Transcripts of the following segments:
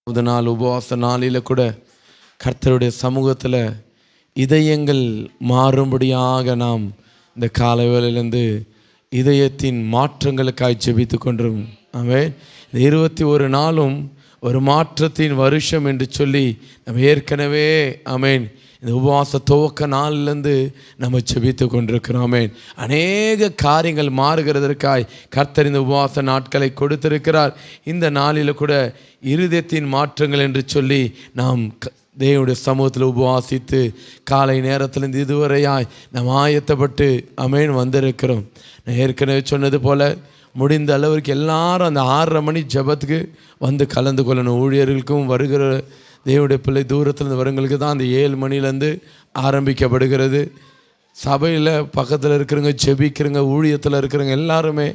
நாள் உபவாச நாளில் கூட கர்த்தருடைய சமூகத்தில் இதயங்கள் மாறும்படியாக நாம் இந்த காலை வேளையிலேருந்து இதயத்தின் மாற்றங்களுக்காய் ஜெபித்து கொண்டோம். ஆமென். இந்த 21 நாளும் ஒரு மாற்றத்தின் வருஷம் என்று சொல்லி நம்ம ஏற்கனவே ஆமென் இந்த உபவாச துவக்க நாளிலேருந்து நம்ம ஜெபித்து கொண்டிருக்கிறோம். ஆமென். அநேக காரியங்கள் மாறுகிறதற்காய் கர்த்தர் இந்த உபவாச நாட்களை கொடுத்திருக்கிறார். இந்த நாளில் கூட இருதயத்தின் மாற்றங்கள் என்று சொல்லி நாம் தேவனுடைய சமூகத்தில் உபவாசித்து காலை நேரத்திலிருந்து இதுவரையாய் நாம் ஆயத்தப்பட்டு ஆமென் வந்திருக்கிறோம். நான் ஏற்கனவே சொன்னது போல் முடிந்த அளவுக்கு எல்லாரும் அந்த 6:30 மணி ஜெபத்துக்கு வந்து கலந்து கொள்ளணும். ஊழியர்களுக்கும் வருகிற தேவனுடைய பிள்ளை தூரத்துலேருந்து வரவங்களுக்கு தான் அந்த 7 மணிலேருந்து ஆரம்பிக்கப்படுகிறது. சபையில் பக்கத்தில் இருக்கிறவங்க ஜெபிக்கிறவங்க ஊழியத்தில் இருக்கிறவங்க எல்லாருமே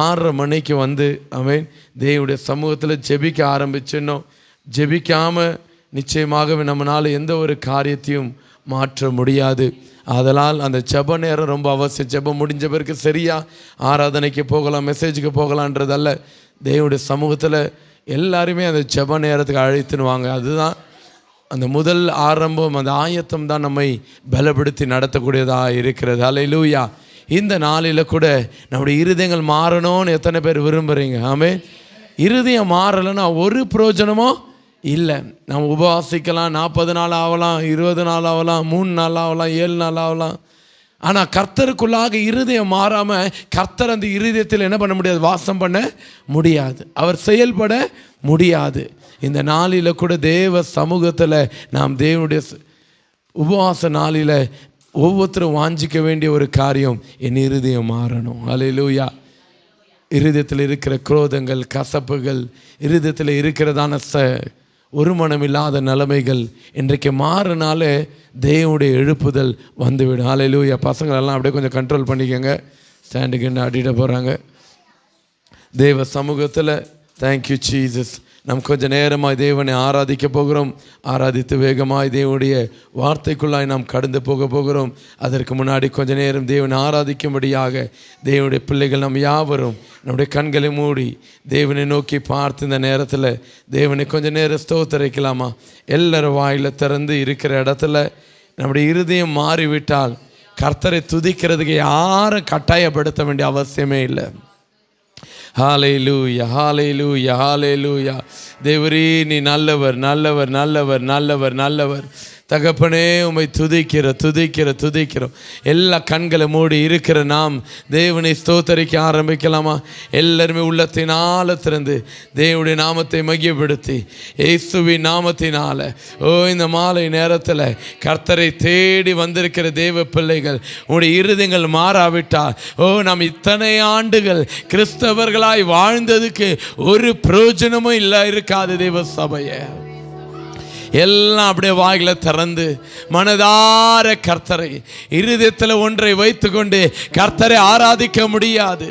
6:30 மணிக்கு வந்து ஆமென் தேவனுடைய சமூகத்தில் ஜெபிக்க ஆரம்பிச்சிடணும். ஜெபிக்காமல் நிச்சயமாகவே நம்மளால் எந்த ஒரு காரியத்தையும் மாற்ற முடியாது. அதனால் அந்த ஜெப நேரம் ரொம்ப அவசியம். ஜெபம் முடிஞ்ச பிறகு சரியா ஆராதனைக்கு போகலாம், மெசேஜுக்கு போகலான்றதல்ல. தேவனுடைய சமூகத்தில் எல்லாருமே அந்த ஜெப நேரத்துக்கு அழைத்துனுவாங்க. அதுதான் அந்த முதல் ஆரம்பம், அந்த ஆயத்தம் தான் நம்மை பலப்படுத்தி நடத்தக்கூடியதாக இருக்கிறது. அல்லேலூயா. இந்த நாளில் கூட நம்முடைய இருதயங்கள் மாறணும்னு எத்தனை பேர் விரும்புகிறீங்க? ஆமென். இருதயம் மாறலைன்னா ஒரு பிரயோஜனமும் இல்லை. நம்ம உபவாசிக்கலாம், 40 நாள் ஆகலாம், 20 நாள் ஆகலாம், 3 நாள் ஆகலாம், 7 நாள் ஆகலாம். ஆனால் கர்த்தருக்குள்ளாக இருதயம் மாறாமல் கர்த்தர் அந்த இருதயத்தில் என்ன பண்ண முடியாது? வாசம் பண்ண முடியாது, அவர் செயல்பட முடியாது. இந்த நாளில் கூட தேவ சமூகத்தில் நாம் தேவனுடைய உபவாச நாளில் ஒவ்வொருத்தரும் வாஞ்சிக்க வேண்டிய ஒரு காரியம், என் இருதயம் மாறணும். அல்லேலூயா. இருதயத்தில் இருக்கிற குரோதங்கள், கசப்புகள், இருதயத்தில் இருக்கிறதான ஒரு மனமில்லாத நிலைமைகள் இன்றைக்கு மாறினாலே தேவனுடைய எழுப்புதல் வந்துவிடும். அல்லேலூயா. பசங்களெல்லாம் அப்படியே கொஞ்சம் கண்ட்ரோல் பண்ணிக்கோங்க. ஸ்டாண்டுக்கு அடிட போகிறாங்க தேவ சமூகத்தில். Thank you Jesus. நம்ம கொஞ்சம் நேரமாய் தேவனை ஆராதிக்க போகிறோம். ஆராதித்து வேகமாய் தேவனுடைய வார்த்தைக்குள்ளாய் நாம் கடந்து போகிறோம். அதற்கு முன்னாடி கொஞ்ச நேரம் தேவனை ஆராதிக்கும்படியாக தேவனுடைய பிள்ளைகள் நாம் யாவரும் நம்முடைய கண்களை மூடி தேவனை நோக்கி பார்த்து இந்த நேரத்தில் தேவனை கொஞ்சம் நேரம் ஸ்தோத்தரிக்கலாமா? எல்லாரும் வாயில் திறந்து இருக்கிற இடத்துல நம்முடைய இருதயம் மாறிவிட்டால் கர்த்தரை துதிக்கிறதுக்கு யாரும் கட்டாயப்படுத்த வேண்டிய அவசியமே இல்லை. ஹல்லேலூயா, ஹல்லேலூயா, ஹல்லேலூயா. தேவரே, நீ நல்லவர், நல்லவர், நல்லவர், நல்லவர், நல்லவர். தகப்பனே, உம்மை துதிக்கிறோம். எல்லா கண்களை மூடி இருக்கிற நாம் தேவனை ஸ்தோத்தரிக்க ஆரம்பிக்கலாமா? எல்லாருமே உள்ளத்தினால திறந்து தேவனுடைய நாமத்தை மகிமைப்படுத்தி இயேசுவின் நாமத்தினால இந்த மாலை நேரத்தில் கர்த்தரை தேடி வந்திருக்கிற தேவ பிள்ளைகள், உங்களுடைய இருதயங்கள் மாறாவிட்டால் நாம் இத்தனை ஆண்டுகள் கிறிஸ்தவர்களாய் வாழ்ந்ததுக்கு ஒரு பிரயோஜனமும் இருக்காது. தேவ சபையை எல்லாம் அப்படியே வாயில திறந்து மனதார கர்த்தரை இருதயத்தில் ஒன்றை வைத்து கொண்டு கர்த்தரை ஆராதிக்க முடியாது.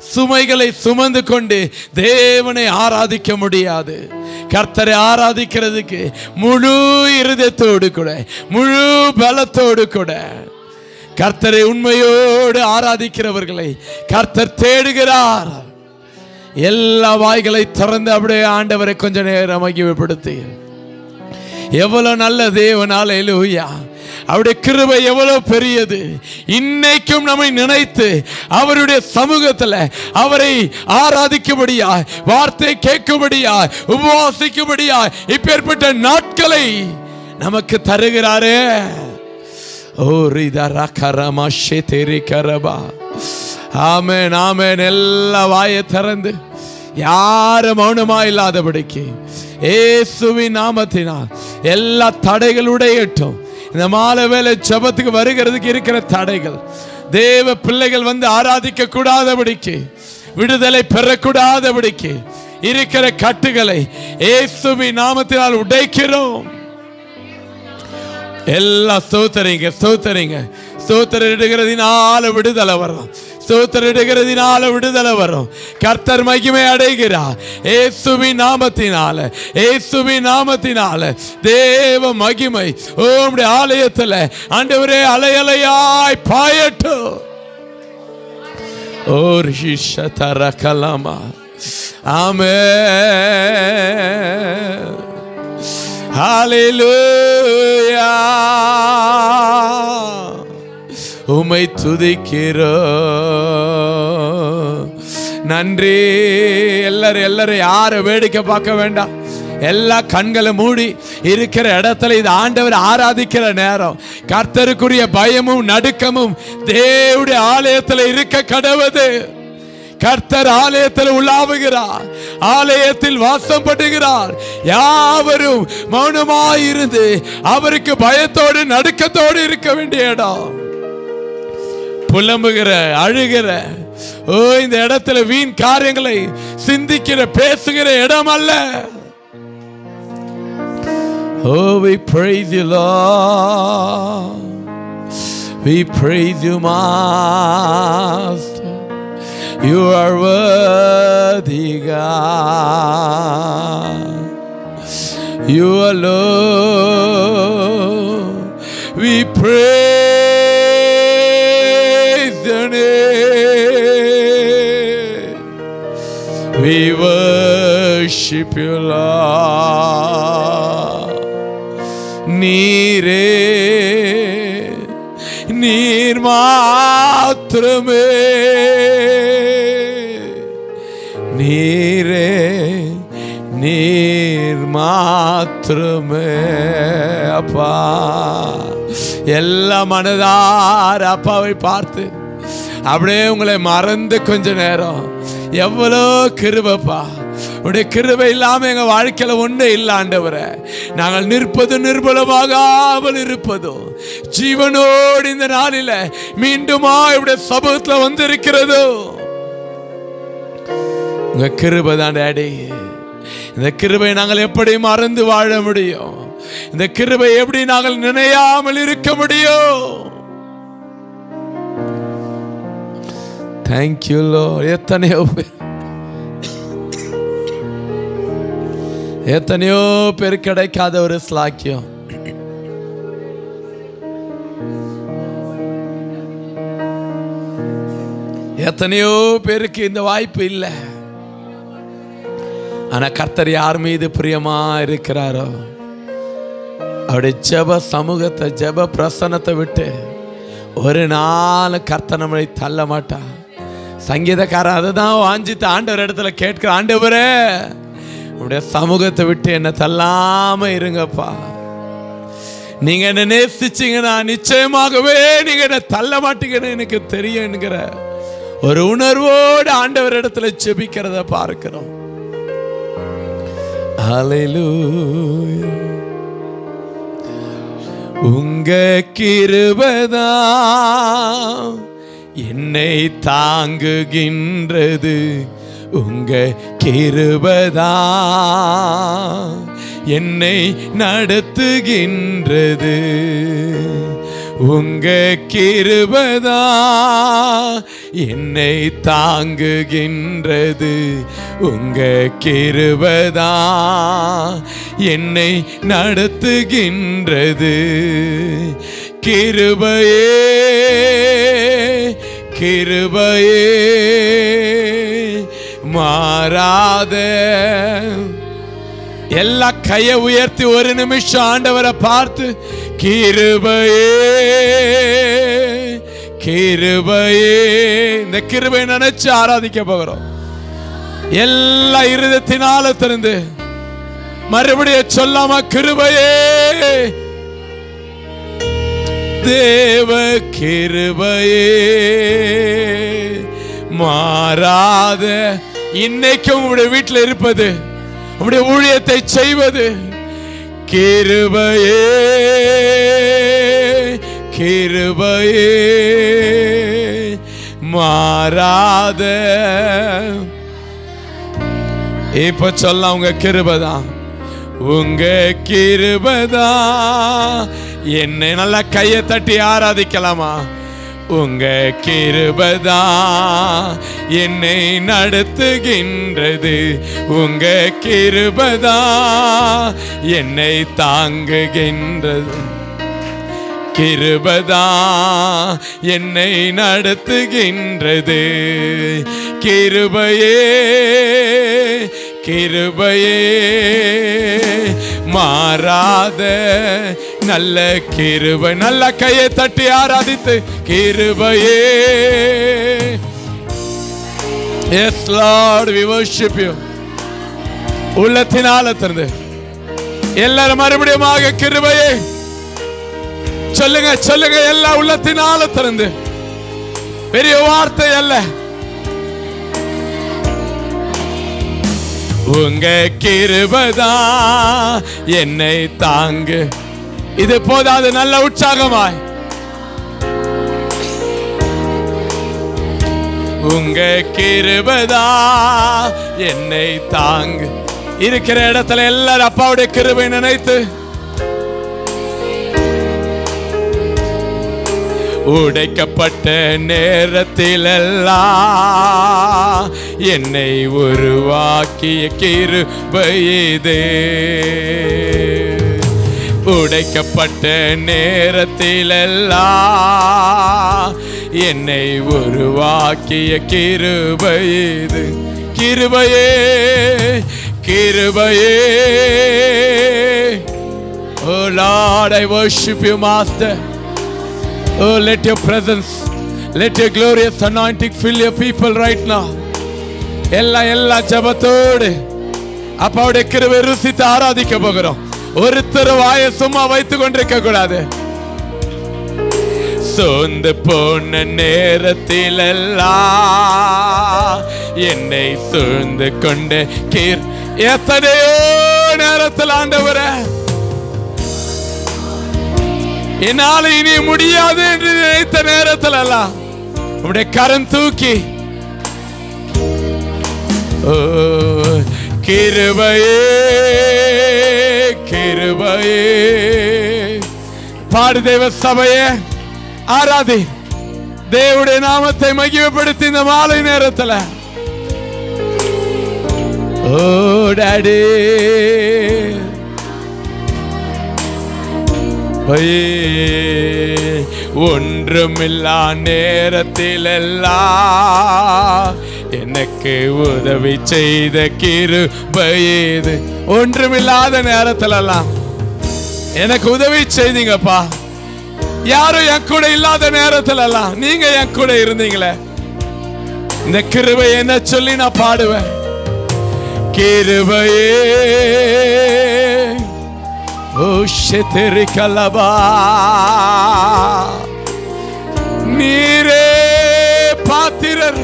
சுமைகளை சுமந்து கொண்டு தேவனை ஆராதிக்க முடியாது. கர்த்தரை ஆராதிக்கிறதுக்கு முழு இருதயத்தோடு கூட, முழு பலத்தோடு கூட கர்த்தரை உண்மையோடு ஆராதிக்கிறவர்களை கர்த்தர் தேடுகிறார். எல்லா வாய்களை திறந்து அப்படியே ஆண்டவரை கொஞ்ச நேரம் மகிமைப்படுத்தி, எவ்வளவு நல்ல தேவன். அல்லேலூயா. அவருடைய கிருபை எவ்வளவு பெரியது. இன்னைக்கும் நம்மை நினைத்து அவருடைய சமூகத்தில் அவரை ஆராதிக்கும்படியா, வார்த்தை கேட்கும்படியா, உபவாசிக்கும்படியா இப்பேற்பட்ட நாட்களை நமக்கு தருகிறாரே. ஆமென், ஆமென். எல்லா வாயை திறந்து யாரும் மௌனமா இல்லாதபடிக்கு இயேசுவின் நாமத்தினால் எல்லா தடைகள் உடையட்டும். இந்த மாலை வேளை ஜெபத்துக்கு வருகிறதுக்கு இருக்கிற தடைகள், தேவ பிள்ளைகள் வந்து ஆராதிக்க கூடாதபடிக்கு, விடுதலை பெறக்கூடாதபடிக்கு இருக்கிற கட்டுகளை இயேசுவின் நாமத்தினால் உடைக்கிறோம். எல்லாம் ஸ்தோத்தரிங்க. ஸ்தோத்திரிடுகிறதினால விடுதலை வரும். ஸ்தோத்திரிடுகிறதினால விடுதலை வரும். கர்த்தர் மகிமை அடைகிறார். இயேசுவின் நாமத்தினால, இயேசுவின் நாமத்தினால தேவ மகிமை உம்முடைய ஆலயத்தில் ஆண்டவரே அலையலையாய் பாயட்டும். ஓர் ஷிஷதரகலமா. ஆமென். ஹல்லேலூயா. உம்மை துதிக்கிறோம். நன்றி. எல்லாரும் யாரை வேடிக்கை பார்க்க வேண்டாம். எல்லா கண்களை மூடி இருக்கிற இடத்துல இது ஆண்டவர் ஆராதிக்கிற நேரம். கர்த்தருக்குரிய பயமும் நடுக்கமும் தேவனுடைய ஆலயத்தில் இருக்க கடவுது. கர்த்தர் ஆலயத்தில் உலாவுகிறார், ஆலயத்தில் வாசம் பண்ணுகிறார். யாவரும் மௌனமாயிருந்து அவருக்கு பயத்தோடு நடுக்கத்தோடு இருக்க வேண்டிய இடம். புலம்புகிற, அழுகிற, இந்த இடத்துல வீண் காரியங்களை சிந்திக்கிற, பேசுகிற இடம் அல்ல. Oh, we praise you, Lord. We praise you, Master. You are worthy, God. You alone. We praise your name. We worship you, Lord. நீரே நீர் மாத்திரமே, நீரே நீர் மாத்திரமே. அப்பா, எல்லா மனதார அப்பாவை பார்த்து அப்படியே உங்களை மறந்து கொஞ்ச நேரம், எவ்வளோ கிருபைப்பா, உடைய கிருபை இல்லாம எங்க வாழ்க்கையில ஒண்ணு இல்ல ஆண்டவரே. நாங்கள் நிற்பது நிர்பலமாகாமல் இருப்பதும் ஜீவனோடு இந்த நாளில மீண்டுமா இவருடைய சமூகத்துல வந்திருக்கிறதோ உங்க கிருபை தான் டாடி. இந்த கிருபை நாங்கள் எப்படி மறந்து வாழ முடியும்? இந்த கிருபை எப்படி நாங்கள் நினையாமல் இருக்க முடியும்? Thank you Lord. எத்தனையோ பேர் கிடைக்காத ஒரு ஸ்லாக்கியம். எத்தனையோ பேருக்கு இந்த வாய்ப்பு இல்லை. ஆனா கர்த்தர் யார் மீது பிரியமா இருக்கிறாரோ அவருடைய ஜெப சமூகத்தை, ஜெப பிரசன்னத்தை விட்டு ஒரு நாள் கர்த்தர் நம்மளை தள்ள மாட்டா. சங்கீதக்காரன் அதுதான் வாஞ்சித்து ஆண்டவர் இடத்துல கேட்கிற, ஆண்டவரே உடைய சமூகத்தை விட்டு என்ன தள்ளாம இருங்கப்பா. நீங்க என்ன நேசிச்சீங்கன்னா நிச்சயமாகவே நீங்க என்ன தள்ள மாட்டீங்கன்னு எனக்கு தெரியுங்கிற ஒரு உணர்வோடு ஆண்டவர் இடத்துல ஜெபிக்கிறத பார்க்கிறோம். ஹல்லேலூயா. உங்க கிருபைதான் என்னை தாங்குகின்றது, உங்க கிருபைதான் என்னை நடத்துகின்றது, உங்க கிருபைதான் என்னை தாங்குகின்றது, உங்க கிருபைதான் என்னை நடத்துகின்றது. கிருபையே கிருபையே மாறாத. எல்லா கையை உயர்த்தி ஒரு நிமிஷம் ஆண்டவரை பார்த்து, கிருபையே கிருபையே. இந்த கிருபை நினைச்சு ஆராதிக்க போகிறோம். எல்லா இருதயத்தினால திறந்து மறுபடியும் சொல்லாம, கிருபையே தேவ கிருபையே மாறாத. இன்னைக்கும் உங்களுடைய வீட்டில் இருப்பது, உங்களுடைய ஊழியத்தை செய்வது கிருபையே கிருபையே மாறாத. இப்ப சொல்ல உங்க கிருபைதான், உங்க கிருபைதான் என்னை. நல்லா கையை தட்டி ஆராதிக்கலாமா? உங்க கிருபைதான் என்னை நடத்துகின்றது, உங்க கிருபைதான் என்னை தாங்குகின்றது, கிருபைதான் என்னை நடத்துகின்றது. கிருபையே கிருபையே மாறாத நல்ல கிருபை. நல்ல கையை தட்டி ஆராதித்து கிருபையே. Yes Lord, we worship you. உள்ளத்தினால திறந்து எல்லாரும் மறுபடியுமாக கிருபையே சொல்லுங்க சொல்லுங்க. எல்லா உள்ளத்தினால திறந்து, பெரிய வார்த்தை அல்ல, உங்க கிருபைதா என்னை தாங்கு. இது போதாது, நல்ல உற்சாகமாய் உங்க கிருபைதா என்னை தாங்கு. இருக்கிற இடத்துல எல்லாரும் அப்பாவுடைய கிருபை நினைத்து உடைக்கப்பட்ட நேரத்திலெல்லாம் என்னை உருவாக்கிய கிருபையே. உடைக்கப்பட்ட நேரத்திலெல்லாம் என்னை உருவாக்கிய கிருபையே. கிருபையே கிருபையே. Oh Lord, I worship you, Master. Oh, let your presence, let your glorious anointing fill your people right now. எல்லா ஜபத்தோடு அப்பாவுடைய கிருபை ருசித்து ஆராதிக்க போகிறோம். ஒருத்தர் வாயை சும்மா வைத்துக் கொண்டிருக்க கூடாது. சோர்ந்து போன நேரத்திலெல்லாம் என்னை சூழ்ந்து கொண்டு எத்தனையோ நேரத்தில் ஆண்டவரே என்னால இனி முடியாது என்று நினைத்த நேரத்தில் எல்லாம் உடைய கரம் தூக்கி கிருபையே கிருபையே. பாடு தேவ சபையே, ஆராதி தேவனுடைய நாமத்தை மகிமைப்படுத்தி இந்த மாலை நேரத்தில். ஓ டாடி, ஒன்றுமில்லா நேரத்திலெல்லாம் எனக்கு உதவி செய்த கிருபையே. ஒன்றுமில்லாத நேரத்திலெல்லாம் எனக்கு உதவி செய்தீங்கப்பா. யாரும் என் கூட இல்லாத நேரத்திலெல்லாம் நீங்க என் கூட இருந்தீங்களே. இந்த கிருபை என்ன சொல்லி நான் பாடுவேன். கிருபையே நீரே பாத்திரர்.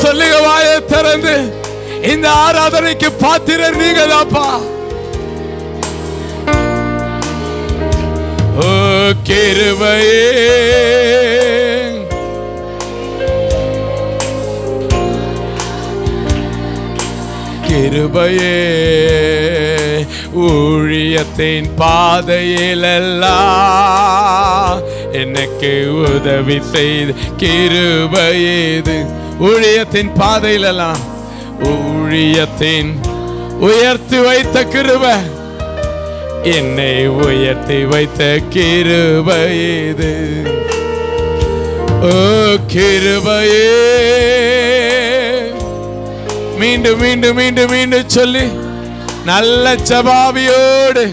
சொல்லுங்க வாயை திறந்து, இந்த ஆராதனைக்கு பாத்திரர் நீங்க தான்ப்பா. ஓ கிருபையே கிருபையே. ஊழியத்தின் பாதையிலெல்லாம் எனக்கு உதவி செய்து கிருபையே. ஊழியத்தின் பாதையிலெல்லாம் ஊழியத்தின் உயர்த்தி வைத்த கிருபை, என்னை உயர்த்தி வைத்த கிருபையே. ஓ கிருபையே. மீண்டும் மீண்டும் மீண்டும் மீண்டும் சொல்லி நல்ல ஜபாவியோடு,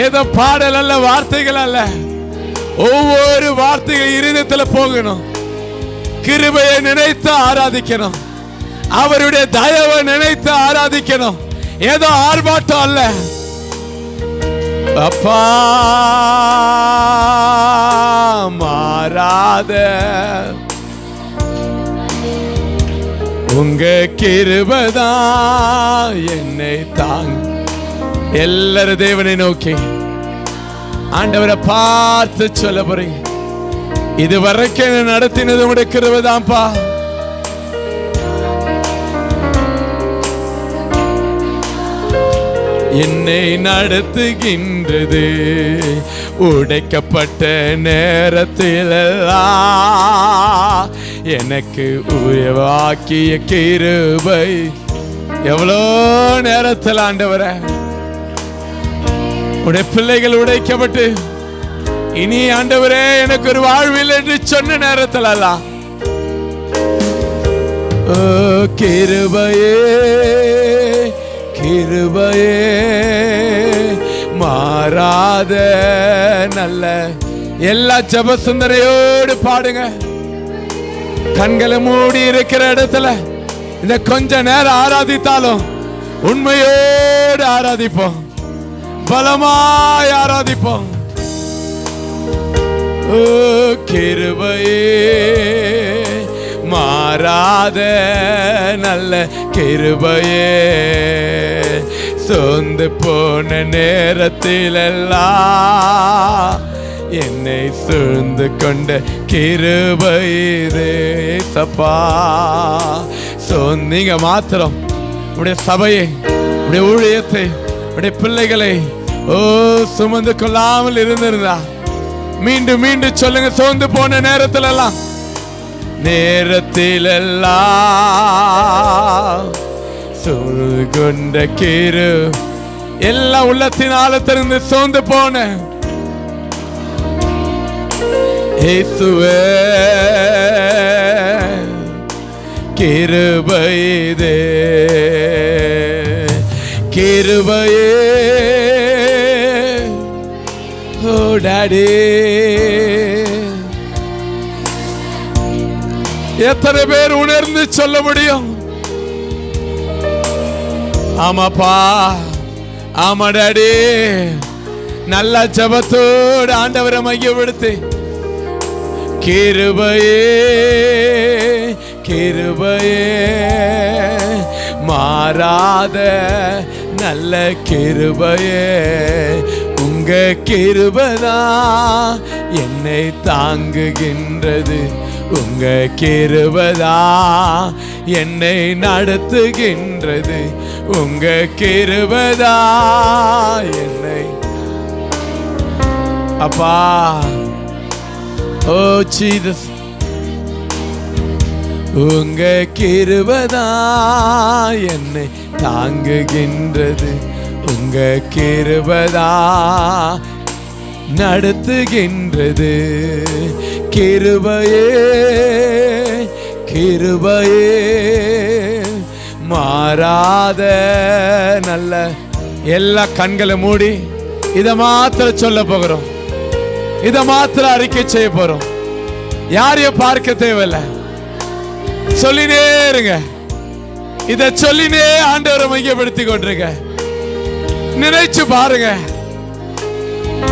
ஏதோ பாடல் அல்ல, வார்த்தைகள் அல்ல, ஒவ்வொரு வார்த்தைகள் இருதயத்தில் போகணும். கிருபையை நினைத்து ஆராதிக்கணும், அவருடைய தயவை நினைத்து ஆராதிக்கணும். ஏதோ ஆர்ப்பாட்டம் அல்ல. அப்பா மாறாத உங்க கிருபைதான் என்னை தாங்க. எல்லாரும் தேவனை நோக்கி ஆண்டவரை பார்த்து சொல்ல போறீங்க. இது வரைக்கும் நடத்தினது உங்களுடைய கிருபைதான்ப்பா. என்னை நடத்துகின்றது உடைக்கப்பட்ட நேரத்திலெல்லாம் எனக்கு உயர்வாக்கிய கிருபை. எவ்வளோ நேரத்தில் ஆண்டவரே உடைய பிள்ளைகள் உடைக்கப்பட்டு இனி ஆண்டவரே எனக்கு ஒரு வாழ்வில் என்று சொன்ன நேரத்தில் எல்லாம் கிருபையே கிருபையே மாறாத நல்ல. எல்லா ஜெப சிந்தனையோடு பாடுங்க. கண்களை மூடி இருக்கிற இடத்துல இந்த கொஞ்ச நேரம் ஆராதித்தாலும் உண்மையோடு ஆராதிப்போம், பலமாய் ஆராதிப்போம். ஓ கிருபையே மாறாத நல்ல கிருபையே, சோர்ந்து போன நேரத்திலெல்லாம் என்னை சூழ்ந்து கொண்ட கிருபையே சப்பா. நீங்க மாத்திரம் உடைய சபையை, உடைய ஊழியத்தை, உடைய பிள்ளைகளை சுமந்து கொள்ளாமல் இருந்திருந்தா மீண்டும் மீண்டும் சொல்லுங்க. சோர்ந்து போன நேரத்திலெல்லாம் சூழ்ந்து கொண்ட கிரு எல்லா உள்ளத்தின் ஆழத்திலிருந்து சோர்ந்து போன இயேசுவே கிருபையே கிருபையே. ஓ டாடி, எத்தனை பேர் உணர்ந்து சொல்ல முடியும்? ஆமாப்பா, ஆமா டாடி. நல்ல ஜெபத்தோடு ஆண்டவரை மையப்படுத்தி கிருபையே கிருபையே மாறாத நல்ல கிருபையே, உங்க கிருபைதான் என்னை தாங்குகின்றது, உங்க கிருபைதான் என்னை நடத்துகின்றது, உங்க கிருபைதான் என்னை. அப்பா, ஓ ஜீசஸ், உங்க கிருபைதான் என்னை தாங்குகின்றது, உங்க கிருபைதான் நடத்துகின்றது. கிருபையே கிருபையே மாறாத நல்ல. எல்லா கண்களை மூடி இத மாத்திரம் சொல்ல போகிறோம், இத மாத்திரம் அறிக்கை செய்ய போறோம். யாரையும் பார்க்க தேவையில்லை, சொல்லினே இருங்க. இத சொல்லினே ஆண்டவரை மையப்படுத்தி கொண்டிருங்க. நினைச்சு பாருங்க,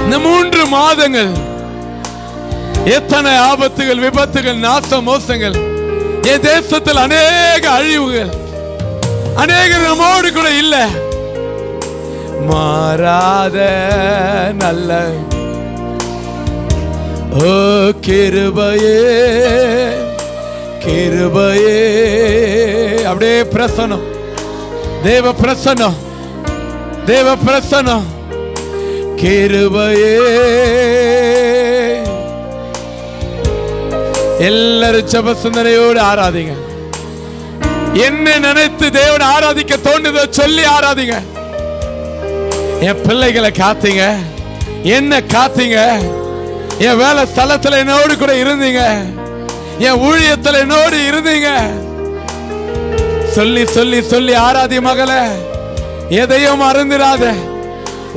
இந்த 3 மாதங்கள் எத்தனை ஆபத்துகள், விபத்துகள், நாச மோசங்கள், என் தேசத்தில் அநேக அழிவுகள், அநேகர் நம்மோடு கூட இல்ல. மாறாத நல்ல ஓ கிருபையே கிருபையே. அப்படியே பிரசன்னம், தேவ பிரசன்னம், தேவ பிரசன்னம். கிருபையே. எல்லாரும் ஜெப சிந்தனையோடு ஆராதிங்க. என்ன நினைத்து தேவனை ஆராதிக்க தோணுதோ சொல்லி ஆராதிங்க. என் பிள்ளைகளை காத்தீங்க, என்ன காத்தீங்க, என் வேலை ஸ்தலத்துல என்னோடு கூட இருந்தீங்க, என் ஊழியத்துல என்னோடு இருந்தீங்க. சொல்லி சொல்லி சொல்லி ஆராதி மகளே. எதையும் மறந்துடாத.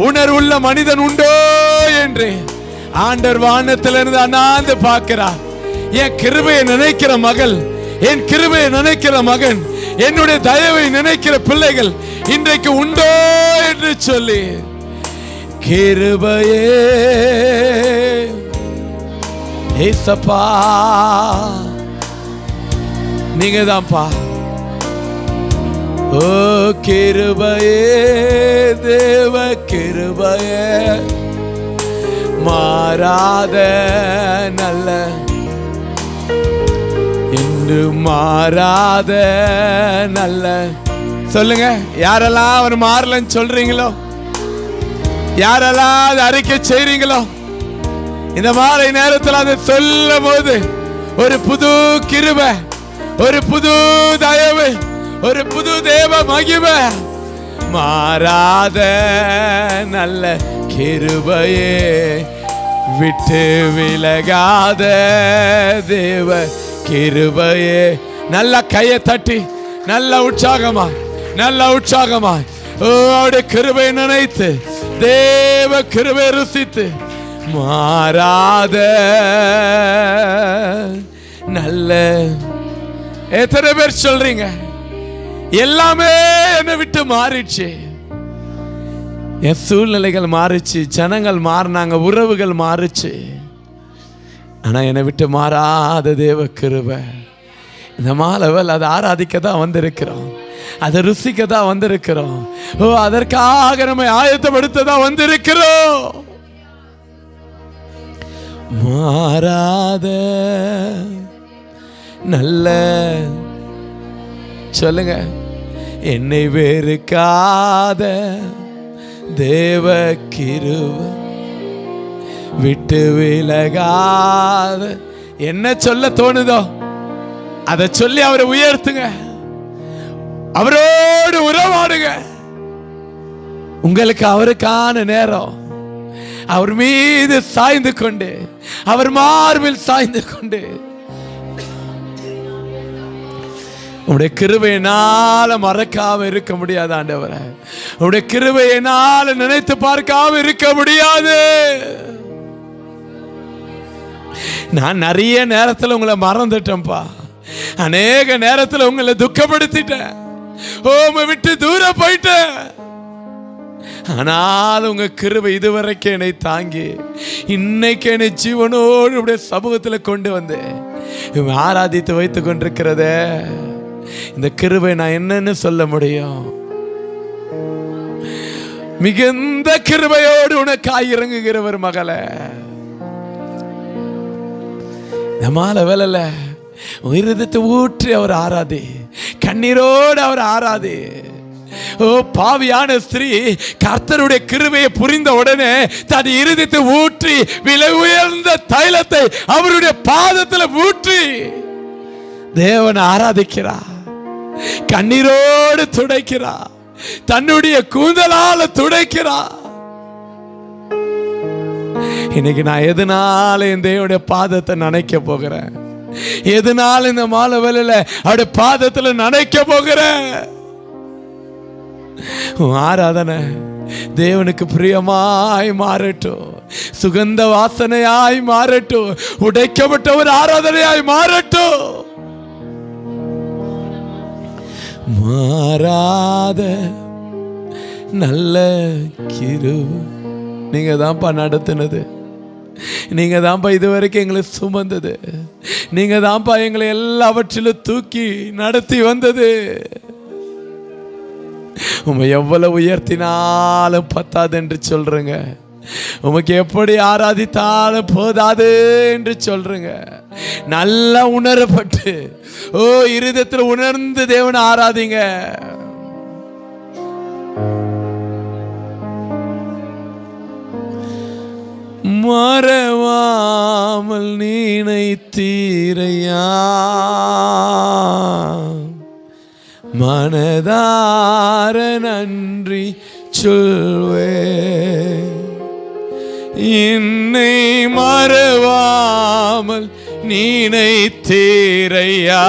உணர்வுள்ள மனிதன் உண்டோ என்று ஆண்டவர் வானத்திலிருந்து அண்ணாந்து பார்க்கிறார். என் கிருபையை நினைக்கிற மகள், என் கிருபையை நினைக்கிற மகன், என்னுடைய தயவை நினைக்கிற பிள்ளைகள் இன்றைக்கு உண்டோ என்று சொல்லி. கிருபையே ஏசப்பா, நீங்க தான்ப்பா. ஓ கிருபையே, தேவ கிருபையே மாறாத நல்ல, இன்று மாறாத நல்ல. சொல்லுங்க, யாரெல்லாம் அவர் மாறலன்னு சொல்றீங்களோ, யாரெல்லாம் அதை அறிக்கை செய்றீங்களோ, இந்த மாலை நேரத்தில் அதை சொல்லும் போது ஒரு புது கிருபை, ஒரு புது தயவு, ஒரு புது தேவ மகிமை. மாறாத நல்ல கிருபையே, விட்டு விலகாத தேவ கிருபையே. நல்ல கையை தட்டி நல்ல உற்சாகமா, நல்ல உற்சாகமா அவருடைய கிருபை நினைத்து, தேவ கிருபை ருசித்து, மாறாத நல்ல. எத்தனை பேர் சொல்றீங்க எல்லாமே என்னை விட்டு மாறிடுச்சு? என் சூழ்நிலைகள் மாறிச்சு, ஜனங்கள் மாறினாங்க, உறவுகள் மாறிச்சு. ஆனா என்னை விட்டு மாறாத தேவ கிருபை. இந்த மாலவல் அதை ஆராதிக்க தான் வந்திருக்கிறோம், அதை ருசிக்க தான் வந்திருக்கிறோம். அதற்காக நம்ம ஆயத்தப்படுத்த தான் வந்திருக்கிறோம். மாறாத நல்ல, சொல்லுங்க, என்னை வெறுக்காத தேவ கிருபை, விட்டு விலகாத. என்ன சொல்ல தோணுதோ அதை சொல்லி அவரை உயர்த்துங்க, அவரோடு உறவாடுங்க. உங்களுக்கு அவருக்கான நேரம், அவர் மீது சாய்ந்து கொண்டு, அவர் மார்பில் சாய்ந்து கொண்டு, உடைய கிருபையினால மறக்காம இருக்க முடியாது ஆண்டவரே. உடைய கிருபையினால நினைத்து பார்க்காம இருக்க முடியாது. நான் நிறைய நேரத்தில் உங்களை மறந்துட்டேன்ப்பா, அநேக நேரத்தில் உங்களை துக்கப்படுத்திட்டேன், உங்களை விட்டு தூரம் போயிட்டேன். ஆனால் உங்க கிருபை இதுவரைக்கும் என்னை தாங்கி இன்னைக்கு என்னை ஜீவனோடு உடைய சமூகத்தில் கொண்டு வந்து ஆராதித்து வைத்துக் கொண்டிருக்கிறத, இந்த கிருபை நான் என்னன்னு சொல்ல முடியும்? மிகுந்த கிருபையோடு உனக்காய் இறங்குகிறவர் மகளே. நம்மால வேலைல உயிரிழத்து ஊற்றி அவர் ஆராதி, கண்ணீரோடு அவர் ஆராதி. ஓ பாவியான ஸ்திரீ கர்த்தருடைய கிருபையை புரிந்த உடனே தன் இருதயத்தை ஊற்றி விலை உயர்ந்த தைலத்தை அவருடைய பாதத்தில் ஊற்றி தேவனை ஆராதிக்கிறார், கண்ணீரோடு துடைக்கிறார், தன்னுடைய கூந்தலால துடைக்கிறார். இன்னைக்கு நான் எதனால என் தேவனுடைய பாதத்தை நனைக்க போகிறேன்? எதனால இந்த மாலை வேளையில அவருடைய பாதத்துல நனைக்க போகிறேன்? ஆராதனை தேவனுக்கு பிரியமாய் மாறட்டும், சுகந்த வாசனையாய் மாறட்டும், உடைக்கப்பட்ட ஒரு ஆராதனையாய் மாறட்டும். மாறாத நல்ல கிருபை. நீங்க தான்ப்பா நடத்தினது, நீங்க தான்ப்பா இதுவரைக்கும் எங்களை சுமந்தது, நீங்க தான்ப்பா எங்களை எல்லாவற்றிலும் தூக்கி நடத்தி வந்தது. உமை எவ்வளவு உயர்த்தினாலும் பத்தாது என்று சொல்றீங்க, உமக்கு எப்படி ஆராதித்தாலும் போதாது என்று சொல்றீங்க. நல்லா உணரப்பட்டு, ஓ இருதயத்தில் உணர்ந்து தேவனை ஆராதிங்க. மறவாமல் நினைத்தீரையா, மனதார நன்றி சொல்வே. என்னை மறவாமல் நினைத்தீரையா,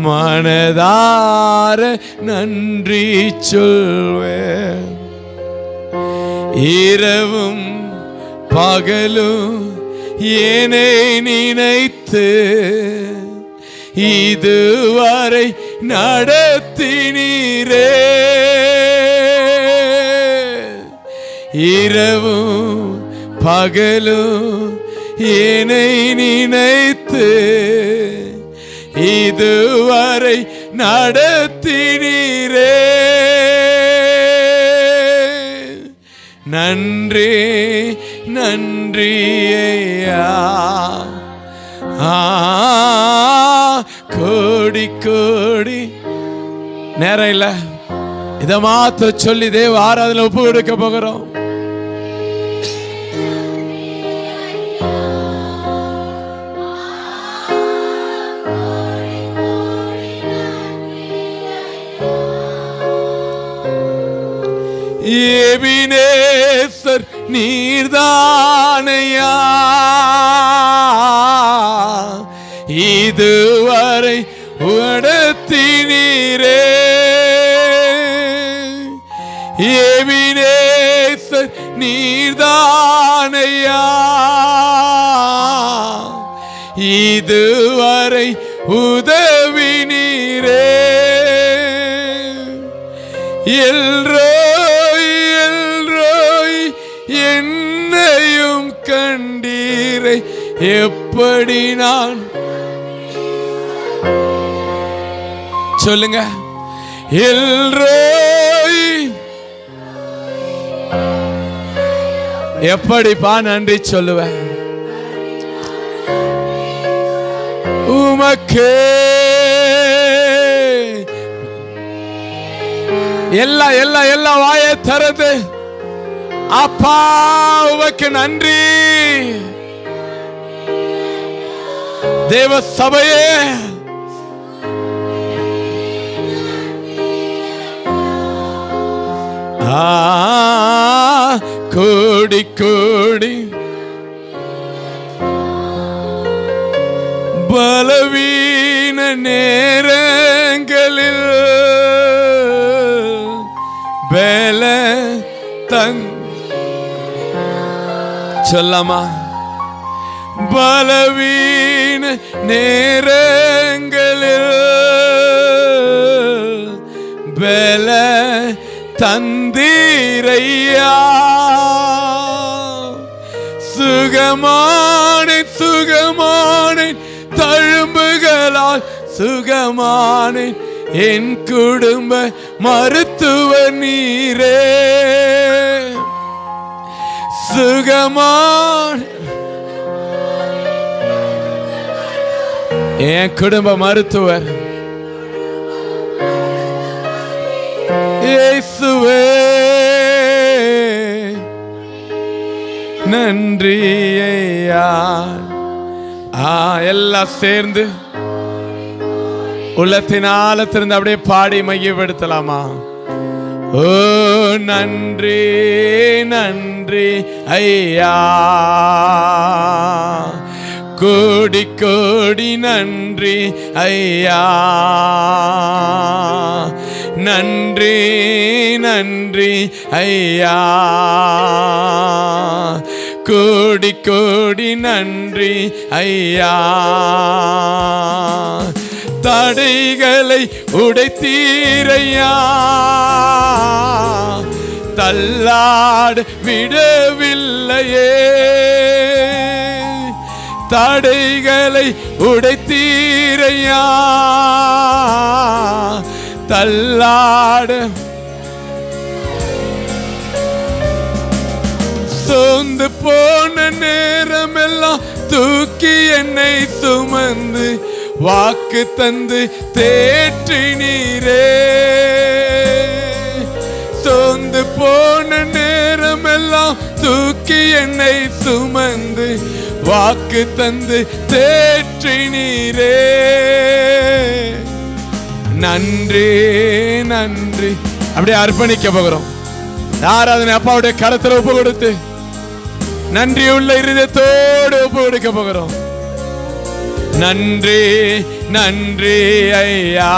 மனதார நன்றி சொல்வே. இரவும் பகலும் என்னை நினைத்து இதுவரை நடத்தினீரே. இரவும் பகலும் என்னை நினைத்து இதுவரை நடத்தினீரே. நன்றி நன்றி ஐயா, கோடி கோடி. நேரம் இல்ல, இதை மாத்த சொல்லி தேவ ஆராதனை ஒப்பு கொடுக்க போகிறோம். எபினேசர் நீர்தானையா, இதுவரை உடத்தினீரே. நீரே, எபினேசர் நீர்தானையா, இதுவரை உதவி நீரே. எல்ரோய் எல்ரோய் என்னையும் கண்டீரை, எப்படி நான் சொல்லுங்க. எல்ரோய் எப்படிப்பா நன்றி சொல்லுவேன் உமக்கே. எல்லா வாயை திறந்து அப்பா உமக்கு நன்றி. தேவ சபையே, கோடி கோடி பலவீன நேரங்களில் பல சொல்லாமா, பலவீன நேரங்களில் பல தந்தீரையா, சுகமானேன் சுகமானேன் தழும்புகளால் சுகமானேன், என் குடும்ப மருத்துவ நீரே. சுகமான என் குடும்ப மருத்துவர் இயேசுவே, நன்றி ஐயா. எல்லாம் சேர்ந்து உள்ளத்தின் ஆழத்திலிருந்து அப்படியே பாடி மையப்படுத்தலாமா? ஓ நன்றி நன்றி ஐயா, கோடி கோடி நன்றி ஐயா, நன்றி நன்றி ஐயா, கோடி கோடி நன்றி ஐயா. தடைகளை உடைத்தீரையா, தள்ளாட விடவில்லையே. தடைகளை உடைத்தீரையா, தள்ளாட சோர்ந்து போன நேரமெல்லாம் தூக்கி என்னை சுமந்து வாக்கு தந்து தேற்றினீரே. சோர்ந்து போன நேரமெல்லாம் தூக்கி என்னை சுமந்து வாக்கு தந்து தேற்றினீரே. நன்றி நன்றி. அப்படியே அர்ப்பணிக்க போகிறோம். ஆராதனை அப்பாவுடைய கரத்துல ஒப்பு கொடுத்து நன்றி உள்ள இருதயத்தோடு ஒப்பு கொடுக்க போகிறோம். நன்றி நன்றி ஐயா,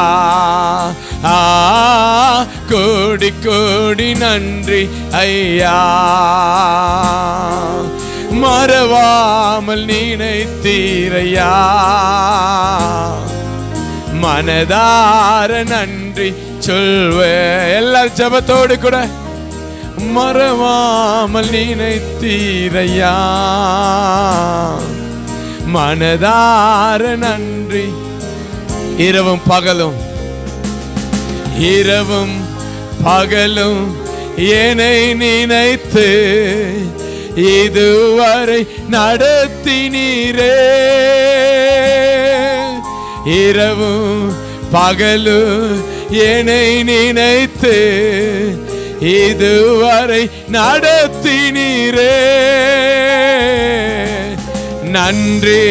கோடி கோடி நன்றி ஐயா, மறவாமல் நினைத்தீரையா, மனதார நன்றி சொல்வே. எல்லா ஜபத்தோடு கூட மறவாமல் நினைத்தீரையா, மனதார நன்றி. இரவும் பகலும் இரவும் பகலும் என்னை நினைத்து இதுவரை நடத்தினீரே. இரவும் பகலும் என்னை நினைத்து இதுவரை நடத்தினீரே. நன்றி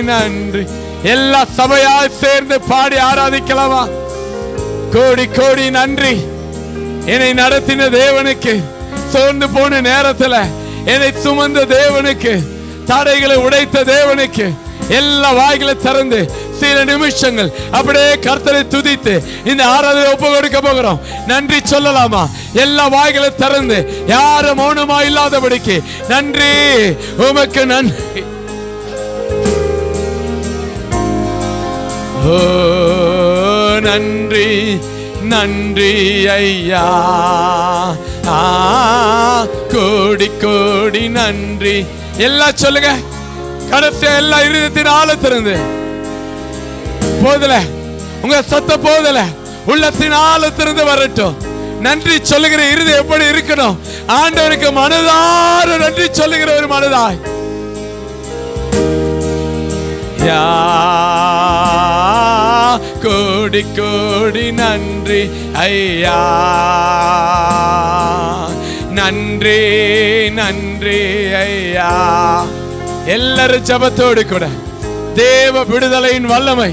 நன்றி. எல்லா சபையால் சேர்ந்து பாடி ஆராதிக்கலாமா? கோடி கோடி நன்றி. என்னை நடத்தின தேவனுக்கு, சோர்ந்து போன நேரத்துல என்னை சுமந்த தேவனுக்கு, தடைகளை உடைத்த தேவனுக்கு எல்லா வாய்களை திறந்து சில நிமிஷங்கள் அப்படியே கர்த்தரை துதித்து இந்த ஆராதனை ஒப்பு கொடுக்க போகிறோம். நன்றி சொல்லலாமா? எல்லா வாய்களை திறந்து, யாரும் மௌனமா இல்லாதபடிக்கு நன்றி, உமக்கு நன்றி. ஓ நன்றி நன்றி ஐயா, கோடி கோடி நன்றி. எல்லாம் சொல்லுங்க, கடைசி எல்லா இருதயத்தின் ஆழ திறந்து. போதல உங்க சத்த போதல, உள்ளத்தின் ஆழ திறந்து வரட்டும். நன்றி சொல்லுகிற இருதயம் எப்படி இருக்கணும்? ஆண்டவருக்கு மனதார நன்றி சொல்லுகிற ஒரு மனதாய். யா கோடி கோடி நன்றி ஐயா, நன்றி நன்றி ஐயா. எல்லாரும் ஜபத்தோடு கூட தேவ விடுதலையின் வல்லமை,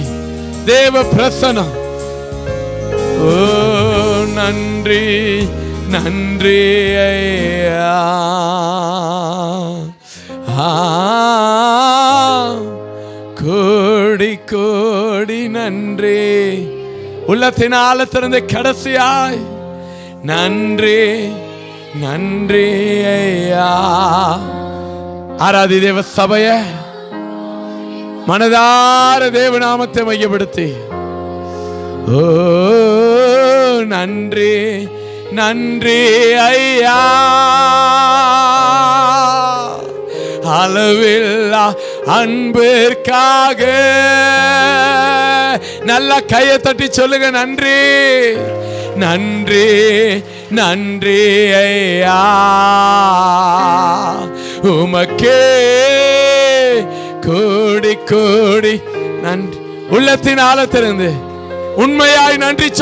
தேவ பிரசன்னம். ஓ நன்றி நன்றி ஐயா, கோடி கோடி நன்றி. உள்ளத்தின் ஆழத்திலிருந்து கடைசியாய் நன்றி நன்றி ஐயா. ஆராதி தேவ சபைய மனதார தேவநாமத்தை மையப்படுத்தி, ஓ நன்றி நன்றி ஐயா, அளவில்லா அன்பிற்காக. நல்லா கையை தட்டி சொல்லுங்க, நன்றி நன்றி நன்றி ஐயா, உமக்கே கோடி கோடி நன்றி. உள்ளத்தின் ஆழத்திலிருந்து உண்மையாய் நன்றி